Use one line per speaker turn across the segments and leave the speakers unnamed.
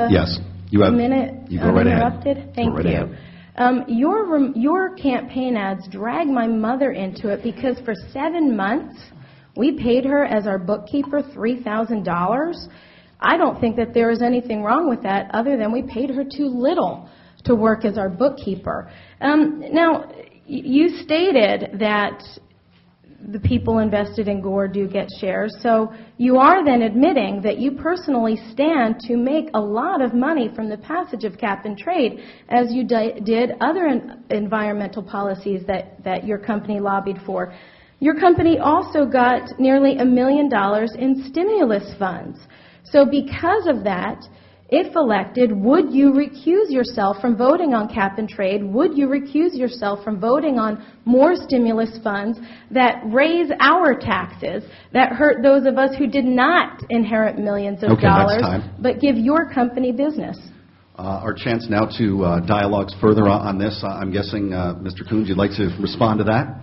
Yes, you have
a minute
you go right
uninterrupted?
ahead.
Thank you. Your campaign ads drag my mother into it because for 7 months we paid her as our bookkeeper $3,000. I don't think that there is anything wrong with that other than we paid her too little to work as our bookkeeper. Now, you stated that the people invested in Gore do get shares, so you are then admitting that you personally stand to make a lot of money from the passage of cap and trade, as you did other environmental policies that your company lobbied for. Your company also got nearly $1 million in stimulus funds. So because of that, if elected, would you recuse yourself from voting on cap and trade? Would you recuse yourself from voting on more stimulus funds that raise our taxes, that hurt those of us who did not inherit millions of dollars, but give your company business?
Our chance now to dialogue further on this. I'm guessing, Mr. Coons, you'd like to respond to that?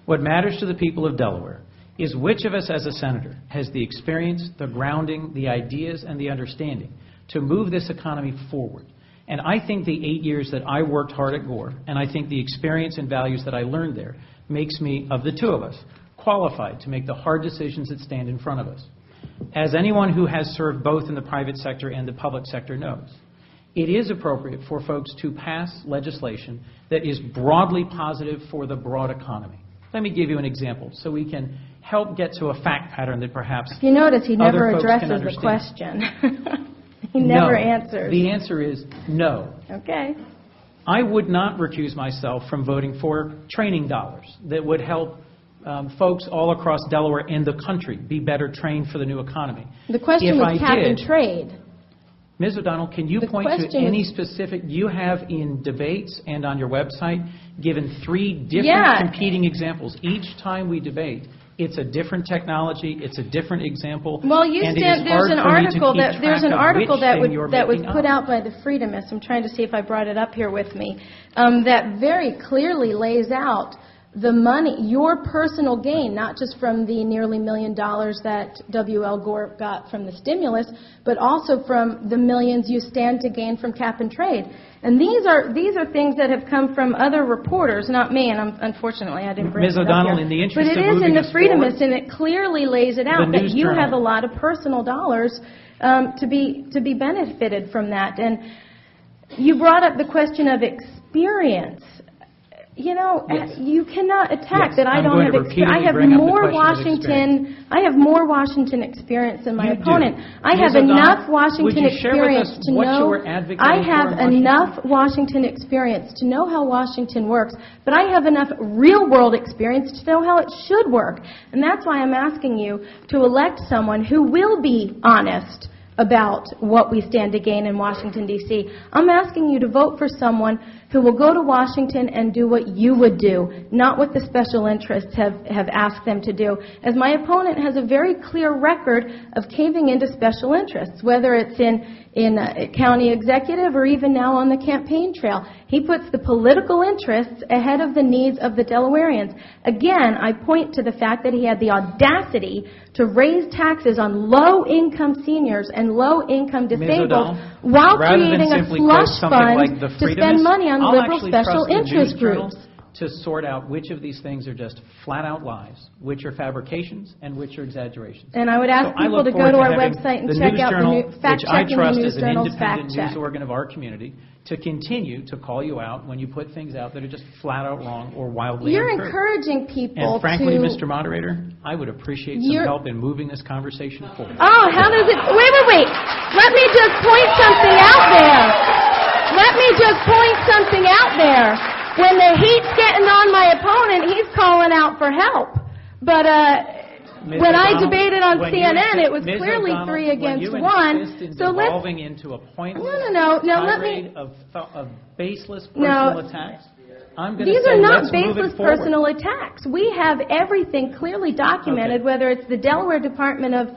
What matters to the people of Delaware is which of us as a senator has the experience, the grounding, the ideas, and the understanding to move this economy forward. And I think the 8 years that I worked hard at Gore, and I think the experience and values that I learned there, makes me, of the two of us, qualified to make the hard decisions that stand in front of us. As anyone who has served both in the private sector and the public sector knows, it is appropriate for folks to pass legislation that is broadly positive for the broad economy. Let me give you an example so we can help get to a fact pattern that perhaps
you notice he never addresses
the
question. He never answers.
The answer is no.
Okay.
I would not recuse myself from voting for training dollars that would help folks all across Delaware and the country be better trained for the new economy.
The question was cap and trade.
Ms. O'Donnell, can you point to any specific, you have in debates and on your website given 3 different competing examples. Each time we debate, it's a different technology, it's a different example.
Well, there's an article that was put out by the Freedomists. I'm trying to see if I brought it up here with me. That very clearly lays out the money, your personal gain, not just from the nearly $1 million that W.L. Gore got from the stimulus, but also from the millions you stand to gain from cap and trade. And these are things that have come from other reporters, not me, and unfortunately I didn't bring
Ms.
it
O'Donnell,
up here.
in the interest
of moving
this forward,
but it is in the Freedomists, and it clearly lays it out that you have a lot of personal dollars to be benefited from that. And you brought up the question of experience. You know, you cannot attack that I don't have experience. I have more Washington experience than my opponent. I have enough Washington experience to know. I have enough Washington experience to know how Washington works, but I have enough real-world experience to know how it should work. And that's why I'm asking you to elect someone who will be honest about what we stand to gain in Washington, D.C. I'm asking you to vote for someone who will go to Washington and do what you would do, not what the special interests have asked them to do. As my opponent has a very clear record of caving into special interests, whether it's in county executive or even now on the campaign trail. He puts the political interests ahead of the needs of the Delawareans. Again, I point to the fact that he had the audacity to raise taxes on low-income seniors and low-income disabled while creating a slush fund to spend money on liberal special interest groups.
To sort out which of these things are just flat-out lies, which are fabrications, and which are exaggerations.
And I would ask people to go to our website and check out the fact-checking the News Journal's fact check.
Which I trust as an independent news organ of our community to continue to call you out when you put things out that are just flat-out wrong or wildly
You're
untrue.
Encouraging people
and frankly,
to...
Mr. Moderator, I would appreciate some help in moving this conversation forward.
Oh, how does it... Wait. Let me just point something out there. When the heat's getting on my opponent, he's calling out for help. But when I debated on CNN, it was clearly 3 against 1. So let's
evolving into a pointless
tirade
of baseless personal attacks.
These are not baseless personal attacks. We have everything clearly documented, whether it's the Delaware Department of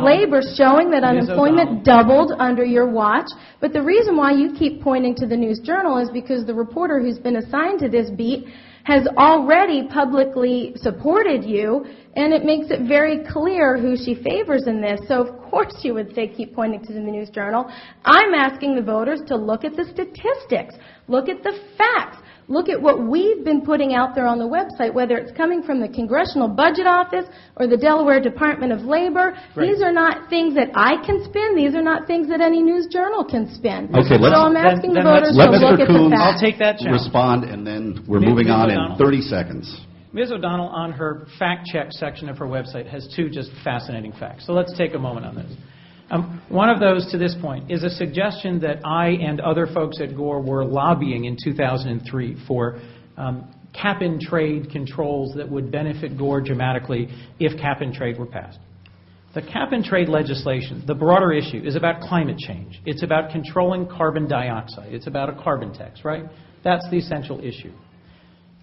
Labor showing that unemployment doubled under your watch. But the reason why you keep pointing to the News Journal is because the reporter who's been assigned to this beat has already publicly supported you and it makes it very clear who she favors in this. So, of course, you would say keep pointing to the News Journal. I'm asking the voters to look at the statistics, look at the facts, look at what we've been putting out there on the website, whether it's coming from the Congressional Budget Office or the Delaware Department of Labor.
Great.
These are not things that I can spin. These are not things that any news journal can spin.
Okay,
so I'm asking the voters
let
to look
Mr.
at the
Coons
facts.
I'll take that challenge.
respond, and then we're
Ms.
moving on in
O'Donnell.
30 seconds.
Ms. O'Donnell, on her fact check section of her website, has two just fascinating facts. So let's take a moment on this. One of those, to this point, is a suggestion that I and other folks at Gore were lobbying in 2003 for cap-and-trade controls that would benefit Gore dramatically if cap-and-trade were passed. The cap-and-trade legislation, the broader issue, is about climate change. It's about controlling carbon dioxide. It's about a carbon tax, right? That's the essential issue.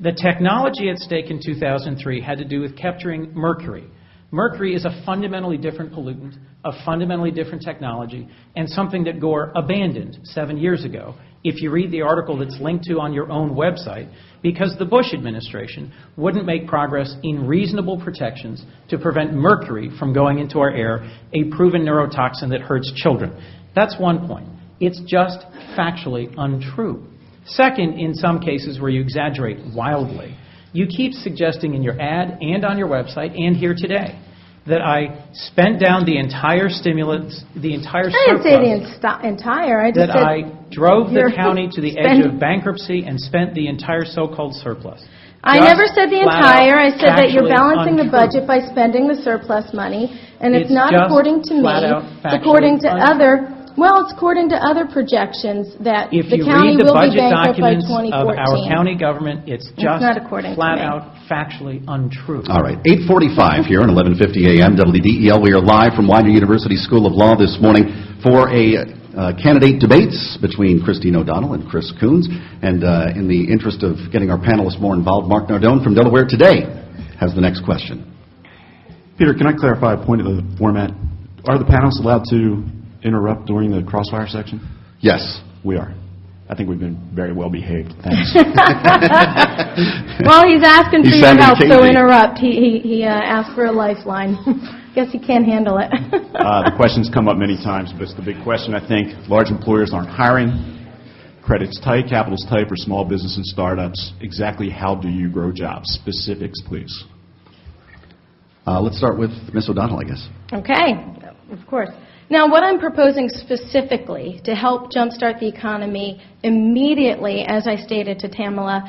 The technology at stake in 2003 had to do with capturing mercury. Mercury is a fundamentally different pollutant, a fundamentally different technology, and something that Gore abandoned 7 years ago, if you read the article that's linked to on your own website, because the Bush administration wouldn't make progress in reasonable protections to prevent mercury from going into our air, a proven neurotoxin that hurts children. That's one point. It's just factually untrue. Second, in some cases where you exaggerate wildly, you keep suggesting in your ad and on your website and here today that I spent down the entire stimulus, the entire surplus.
I didn't say the entire. I just
that
said
I drove the
you're
county to the edge of bankruptcy and spent the entire so-called surplus.
I
Just
never said the
flat
entire.
out
I said that you're
factually
balancing the
untrue.
budget by spending the surplus money, and it's not
just
according to me.
flat out
It's according to
factually
other. Well, it's according to other projections that
If
the
you
county
read the
will be
budget
bankrupt by
documents
2014.
of our county government, it's just
not according to
flat
me.
out factually untrue.
All right, 8:45 here on 1150 AM WDEL. We are live from Widener University School of Law this morning for a candidate debates between Christine O'Donnell and Chris Coons. And in the interest of getting our panelists more involved, Mark Nardone from Delaware Today has the next question.
Peter, can I clarify a point of the format? Are the panelists allowed to interrupt during the crossfire section?
Yes.
We are. I think we've been very well behaved. Thanks.
Well, he's asking for
He's
your
sounding
help, so
cagey.
interrupt. He asked for a lifeline. Guess he can't handle it.
The question's come up many times, but it's the big question, I think. Large employers aren't hiring. Credit's tight, capital's tight for small business and startups. Exactly how do you grow jobs? Specifics, please.
Let's start with Ms. O'Donnell, I guess.
Okay, of course. Now, what I'm proposing specifically to help jumpstart the economy immediately, as I stated to Tamala,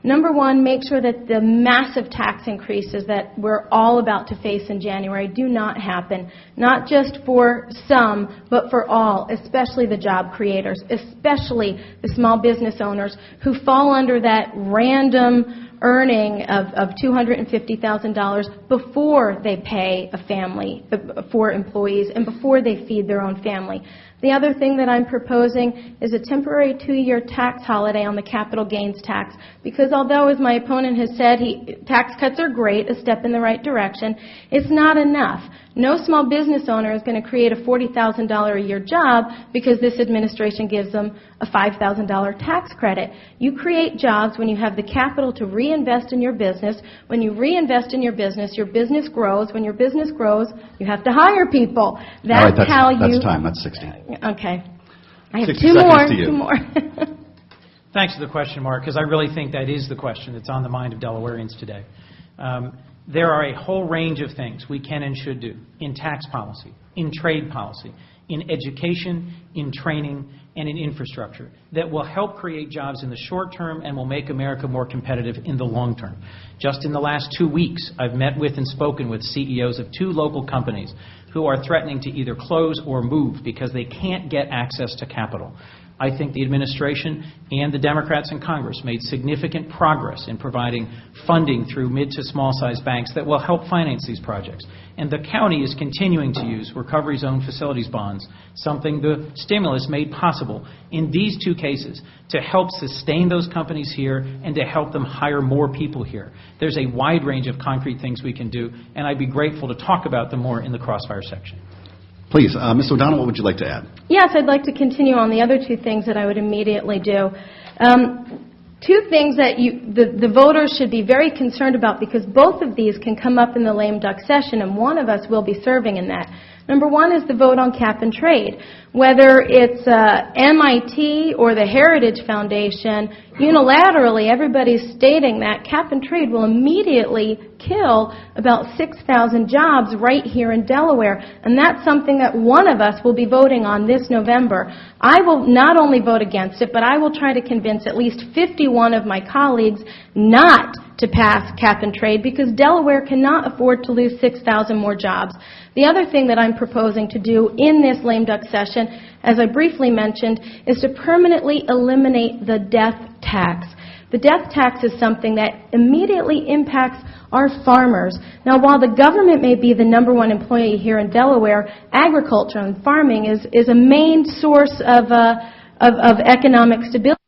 number one, make sure that the massive tax increases that we're all about to face in January do not happen, not just for some, but for all, especially the job creators, especially the small business owners who fall under that random earning of $250,000 before they pay a family for employees and before they feed their own family. The other thing that I'm proposing is a temporary 2-year tax holiday on the capital gains tax, because although, as my opponent has said, tax cuts are great, a step in the right direction, it's not enough. No small business owner is going to create a $40,000 a year job because this administration gives them a $5,000 tax credit. You create jobs when you have the capital to reinvest in your business. When you reinvest in your business grows. When your business grows, you have to hire people. That's
All right,
how you...
that's time. That's 60.
Okay. I have
60
two more.
seconds to you.
Two more.
Thanks for the question, Mark, because I really think that is the question that's on the mind of Delawareans today. There are a whole range of things we can and should do in tax policy, in trade policy, in education, in training, and in infrastructure that will help create jobs in the short term and will make America more competitive in the long term. Just in the last 2 weeks, I've met with and spoken with CEOs of 2 local companies who are threatening to either close or move because they can't get access to capital. I think the administration and the Democrats in Congress made significant progress in providing funding through mid to small-sized banks that will help finance these projects. And the county is continuing to use Recovery Zone Facilities bonds, something the stimulus made possible in these 2 cases to help sustain those companies here and to help them hire more people here. There's a wide range of concrete things we can do, and I'd be grateful to talk about them more in the crossfire section.
Please, Ms. O'Donnell, what would you like to add?
Yes, I'd like to continue on the other 2 things that I would immediately do. two things that the voters should be very concerned about, because both of these can come up in the lame duck session, and one of us will be serving in that. Number one is the vote on cap and trade. Whether it's MIT or the Heritage Foundation, unilaterally everybody's stating that cap and trade will immediately kill about 6,000 jobs right here in Delaware. And that's something that one of us will be voting on this November. I will not only vote against it, but I will try to convince at least 51 of my colleagues not to pass cap and trade, because Delaware cannot afford to lose 6,000 more jobs. The other thing that I'm proposing to do in this lame duck session, as I briefly mentioned, is to permanently eliminate the death tax. The death tax is something that immediately impacts our farmers. Now, while the government may be the number one employee here in Delaware, agriculture and farming is a main source of economic stability.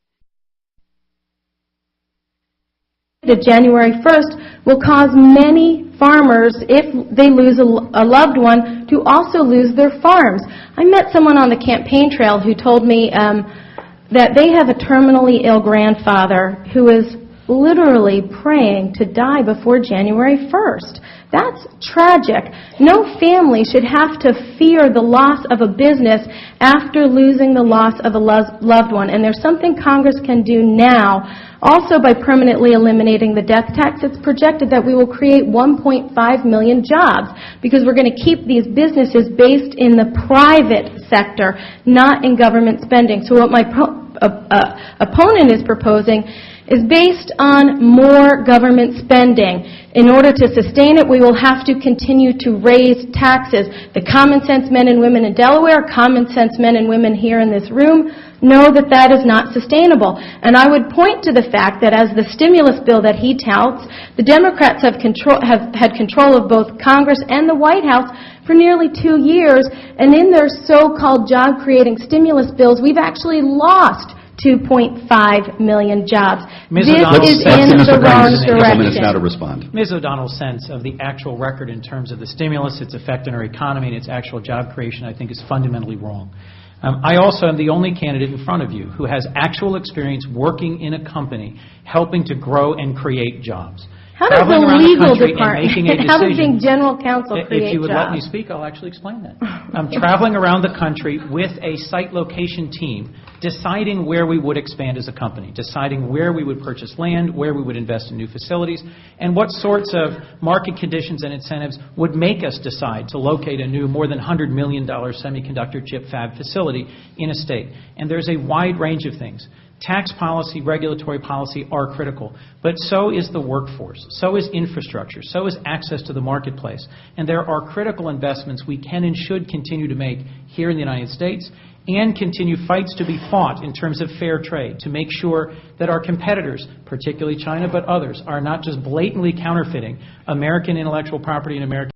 January 1st will cause many farmers, if they lose a loved one, to also lose their farms. I met someone on the campaign trail who told me that they have a terminally ill grandfather who is literally praying to die before January 1st. That's tragic. No family should have to fear the loss of a business after losing the loss of a loved one. And there's something Congress can do now. Also, by permanently eliminating the death tax, it's projected that we will create 1.5 million jobs, because we're going to keep these businesses based in the private sector, not in government spending. So what my opponent is proposing is based on more government spending. In order to sustain it, we will have to continue to raise taxes. The common sense men and women in Delaware, common sense men and women here in this room, know that that is not sustainable. And I would point to the fact that as the stimulus bill that he touts, the Democrats have had control of both Congress and the White House for nearly 2 years, and in their so-called job-creating stimulus bills, we've actually lost 2.5 million jobs.
Ms.
This is in the wrong
Minutes now to
direction.
respond.
Ms. O'Donnell's sense of the actual record in terms of the stimulus, its effect on our economy, and its actual job creation, I think is fundamentally wrong. I also am the only candidate in front of you who has actual experience working in a company, helping to grow and create jobs.
How does the
Traveling around
legal
country and
department,
making a
how does
decision.
being general counsel create
If you would let me
jobs?
speak, I'll actually explain that. I'm traveling around the country with a site location team, deciding where we would expand as a company, deciding where we would purchase land, where we would invest in new facilities, and what sorts of market conditions and incentives would make us decide to locate a new more than $100 million semiconductor chip fab facility in a state. And there's a wide range of things. Tax policy, regulatory policy are critical, but so is the workforce, so is infrastructure, so is access to the marketplace. And there are critical investments we can and should continue to make here in the United States, and continue fights to be fought in terms of fair trade to make sure that our competitors, particularly China but others, are not just blatantly counterfeiting American intellectual property and American